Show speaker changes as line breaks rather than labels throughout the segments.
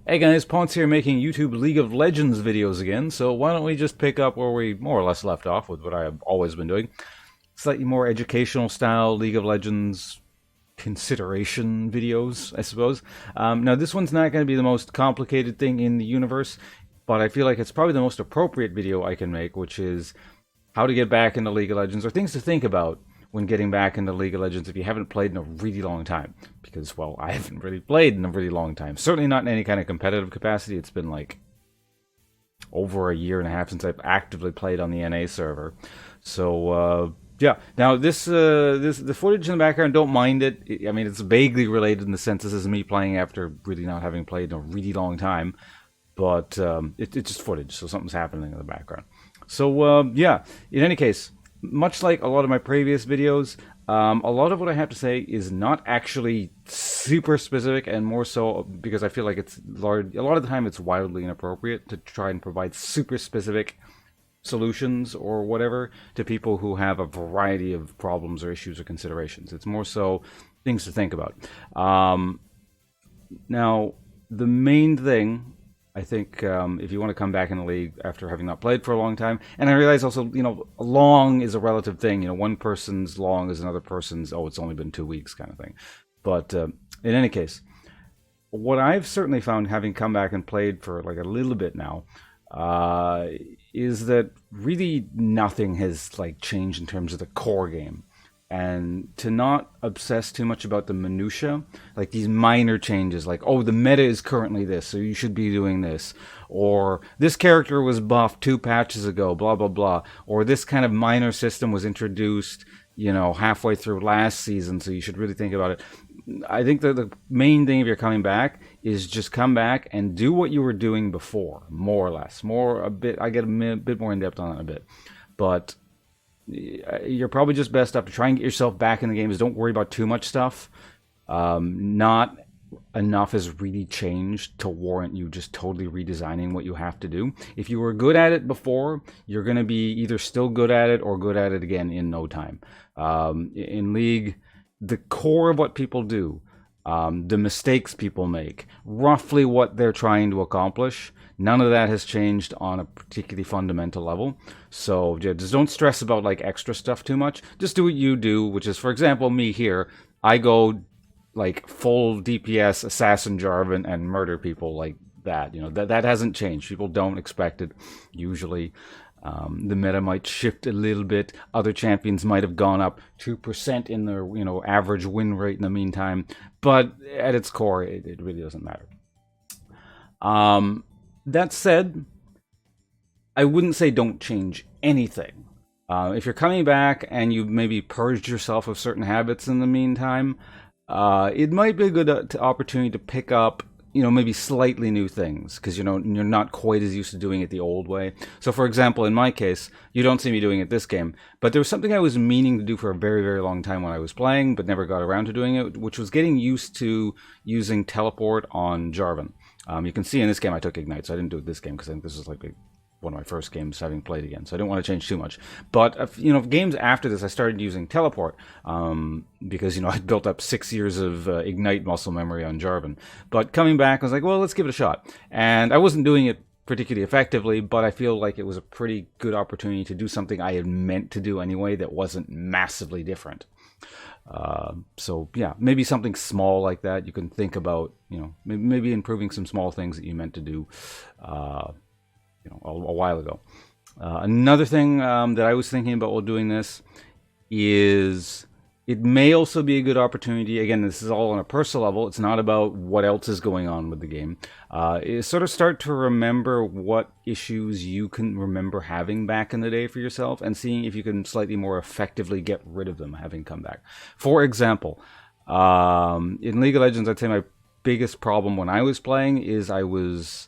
Hey guys, Pawnce here making YouTube League of Legends videos again, so why don't we just pick up where we more or less left off with what I've always been doing. Slightly more educational style League of Legends consideration videos, I suppose. Now this one's not going to be the most complicated thing in the universe, but I feel like it's probably the most appropriate video I can make, which is how to get back into League of Legends, or things to think about when getting back into League of Legends if you haven't played in a really long time. Because, well, I haven't really played in a really long time. Certainly not in any kind of competitive capacity. It's been like over a year and a half since I've actively played on the NA server. So, yeah. Now, the footage in the background, don't mind it. I mean, it's vaguely related in the sense this is me playing after really not having played in a really long time. But it's just footage, so something's happening in the background. So, yeah, in any case, much like a lot of my previous videos, a lot of what I have to say is not actually super specific, and more so because I feel like it's large. A lot of the time it's wildly inappropriate to try and provide super specific solutions or whatever to people who have a variety of problems or issues or considerations. It's more so things to think about. Now, the main thing, I think, if you want to come back in the league after having not played for a long time, and I realize also, long is a relative thing. One person's long is another person's, oh, it's only been 2 weeks kind of thing. But in any case, what I've certainly found having come back and played for like a little bit now, is that really nothing has like changed in terms of the core game. And to not obsess too much about the minutia, like these minor changes, like, oh, the meta is currently this, so you should be doing this, or this character was buffed 2 patches ago, blah, blah, blah, or this kind of minor system was introduced, halfway through last season, so you should really think about it. I think that the main thing if you're coming back is just come back and do what you were doing before, more or less. I get a bit more in-depth on it in a bit. But you're probably just best up to try and get yourself back in the game. Is don't worry about too much stuff. Not enough has really changed to warrant you just totally redesigning what you have to do. If you were good at it before, you're going to be either still good at it or good at it again in no time. In League, the core of what people do, the mistakes people make, roughly what they're trying to accomplish, none of that has changed on a particularly fundamental level. So just don't stress about like extra stuff too much. Just do what you do, which is, for example, me here. I go like full DPS assassin Jarvan and murder people like that. That hasn't changed. People don't expect it usually. The meta might shift a little bit. Other champions might have gone up 2% in their average win rate in the meantime. But at its core, it really doesn't matter. That said, I wouldn't say don't change anything. If you're coming back and you maybe purged yourself of certain habits in the meantime, it might be a good opportunity to pick up, maybe slightly new things, because, you're not quite as used to doing it the old way. So, for example, in my case, you don't see me doing it this game, but there was something I was meaning to do for a very, very long time when I was playing, but never got around to doing it, which was getting used to using teleport on Jarvan. You can see in this game I took Ignite, so I didn't do it this game because I think this is like one of my first games having played again, so I didn't want to change too much. But games after this I started using teleport because I'd built up 6 years of Ignite muscle memory on Jarvan. But coming back I was like, well, let's give it a shot, and I wasn't doing it particularly effectively, but I feel like it was a pretty good opportunity to do something I had meant to do anyway that wasn't massively different. So yeah, maybe something small like that you can think about, maybe improving some small things that you meant to do a while ago. Another thing that I was thinking about while doing this is it may also be a good opportunity. Again, this is all on a personal level. It's not about what else is going on with the game. Is sort of start to remember what issues you can remember having back in the day for yourself, and seeing if you can slightly more effectively get rid of them having come back. For example, in League of Legends, I'd say my biggest problem when I was playing is I was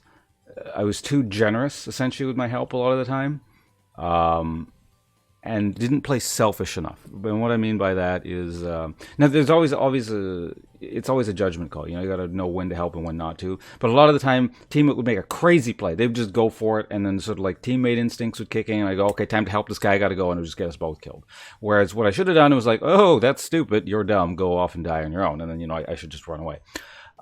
too generous, essentially, with my help a lot of the time, and didn't play selfish enough. And what I mean by that is, now there's always it's always a judgment call. You got to know when to help and when not to. But a lot of the time, teammate would make a crazy play. They'd just go for it, and then sort of like teammate instincts would kick in, and I go, okay, time to help this guy, I got to go, and it would just get us both killed. Whereas what I should have done was like, oh, that's stupid, you're dumb, go off and die on your own, and then I should just run away.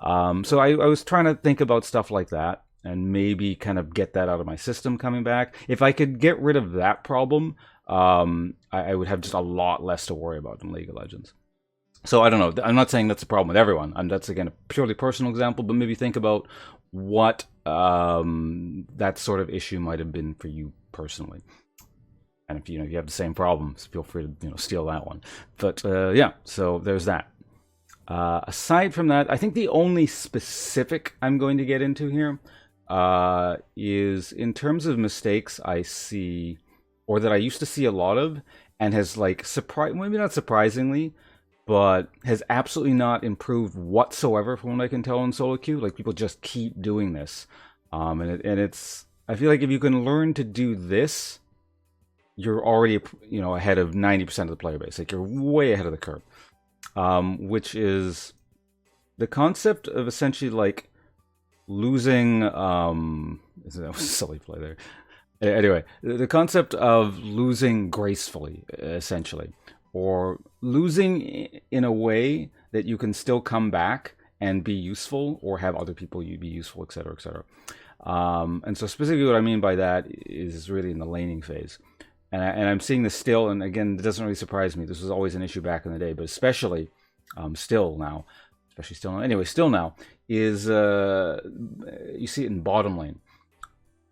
So I was trying to think about stuff like that and maybe kind of get that out of my system coming back. If I could get rid of that problem, I would have just a lot less to worry about in League of Legends. So I don't know. I'm not saying that's a problem with everyone. That's again a purely personal example, but maybe think about what that sort of issue might have been for you personally. And if you have the same problems, feel free to steal that one. But yeah, so there's that. Aside from that, I think the only specific I'm going to get into here is in terms of mistakes I see, or that I used to see a lot of, and has like maybe not surprisingly, but has absolutely not improved whatsoever from what I can tell in solo queue. Like people just keep doing this, and it's. I feel like if you can learn to do this, you're already ahead of 90% of the player base. Like you're way ahead of the curve, which is the concept of essentially like losing. That was a silly play there. Anyway, the concept of losing gracefully, essentially, or losing in a way that you can still come back and be useful, or have other people you be useful, etc., etc. And so specifically what I mean by that is really in the laning phase. And I'm seeing this still, and again, it doesn't really surprise me. This was always an issue back in the day, but especially still now, is you see it in bottom lane,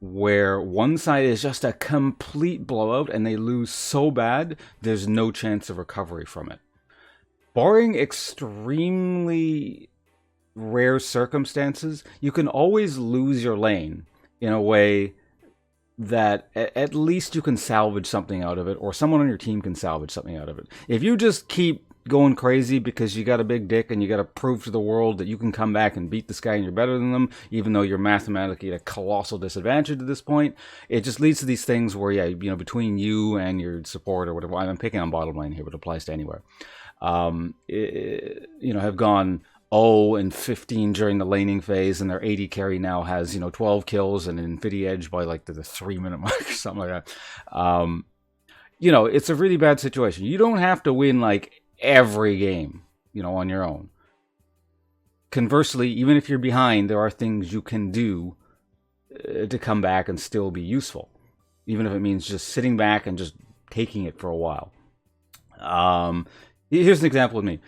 where one side is just a complete blowout and they lose so bad, there's no chance of recovery from it. Barring extremely rare circumstances, you can always lose your lane in a way that at least you can salvage something out of it, or someone on your team can salvage something out of it. If you just keep going crazy because you got a big dick and you got to prove to the world that you can come back and beat this guy and you're better than them, even though you're mathematically at a colossal disadvantage at this point, it just leads to these things where, yeah, between you and your support or whatever, I'm picking on bottom lane here, but it applies to anywhere, have gone 0-15 during the laning phase, and their AD carry now has 12 kills and an Infinity Edge by like the 3-minute mark or something like that. It's a really bad situation. You don't have to win like every game, on your own. Conversely, even if you're behind, there are things you can do to come back and still be useful, even if it means just sitting back and just taking it for a while. Here's an example with me.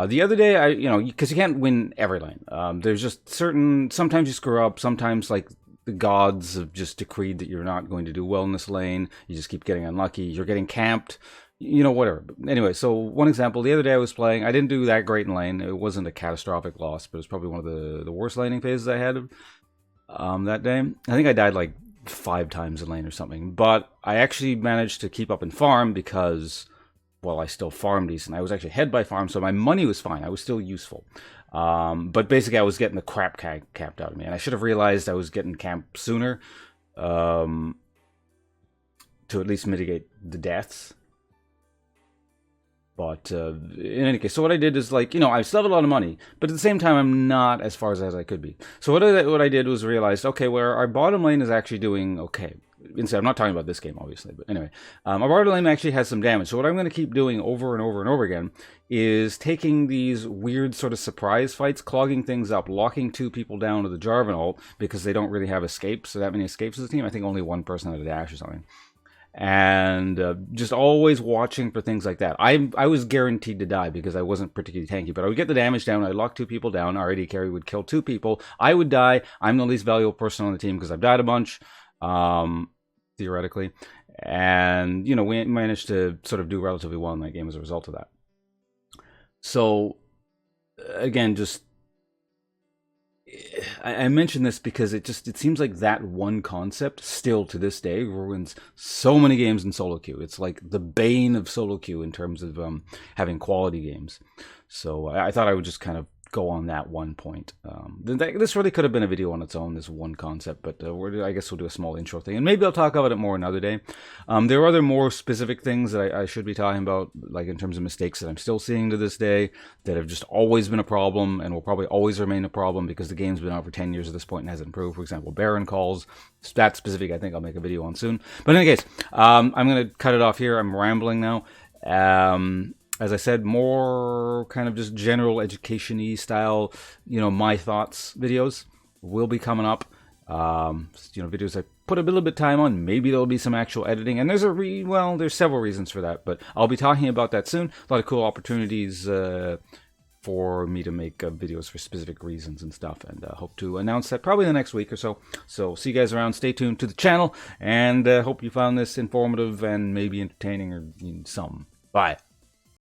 The other day, because you can't win every lane. There's just sometimes you screw up, sometimes like the gods have just decreed that you're not going to do well in this lane. You just keep getting unlucky. You're getting camped, whatever. But anyway, so one example, the other day I was playing, I didn't do that great in lane. It wasn't a catastrophic loss, but it was probably one of the worst laning phases I had that day. I think I died like 5 times in lane or something, but I actually managed to keep up in farm because, well, I still farmed decent. I was actually ahead by farm, so my money was fine. I was still useful. But basically, I was getting the crap camped out of me. And I should have realized I was getting camped sooner to at least mitigate the deaths. But in any case, so what I did is like, I still have a lot of money, but at the same time, I'm not as far as I could be. So what I did was realized, okay, where our bottom lane is actually doing okay. I'm not talking about this game, obviously, but anyway, our bottom lane actually has some damage. So what I'm going to keep doing over and over and over again is taking these weird sort of surprise fights, clogging things up, locking 2 people down to the Jarvan ult because they don't really have escapes, so that many escapes as a team. I think only 1 person had a dash or something. And just always watching for things like that. I was guaranteed to die because I wasn't particularly tanky, but I would get the damage down, I'd lock 2 people down, our AD carry would kill 2 people, I would die, I'm the least valuable person on the team because I've died a bunch. Theoretically, and we managed to sort of do relatively well in that game as a result of that. So again, just I mention this because it seems like that one concept still to this day ruins so many games in solo queue. It's like the bane of solo queue in terms of having quality games. So I thought I would just kind of go on that one point. This really could have been a video on its own, this one concept, but I guess we'll do a small intro thing, and maybe I'll talk about it more another day. There are other more specific things that I should be talking about, like in terms of mistakes that I'm still seeing to this day, that have just always been a problem, and will probably always remain a problem because the game's been out for 10 years at this point and hasn't improved. For example, Baron calls. That specific, I think I'll make a video on soon. But in any case, I'm going to cut it off here. I'm rambling now. as I said, more kind of just general education-y style, my thoughts videos will be coming up. Videos I put a little bit of time on. Maybe there'll be some actual editing, and there's there's several reasons for that, but I'll be talking about that soon. A lot of cool opportunities for me to make videos for specific reasons and stuff, and hope to announce that probably the next week or so. So see you guys around. Stay tuned to the channel, and hope you found this informative and maybe entertaining or some. Bye.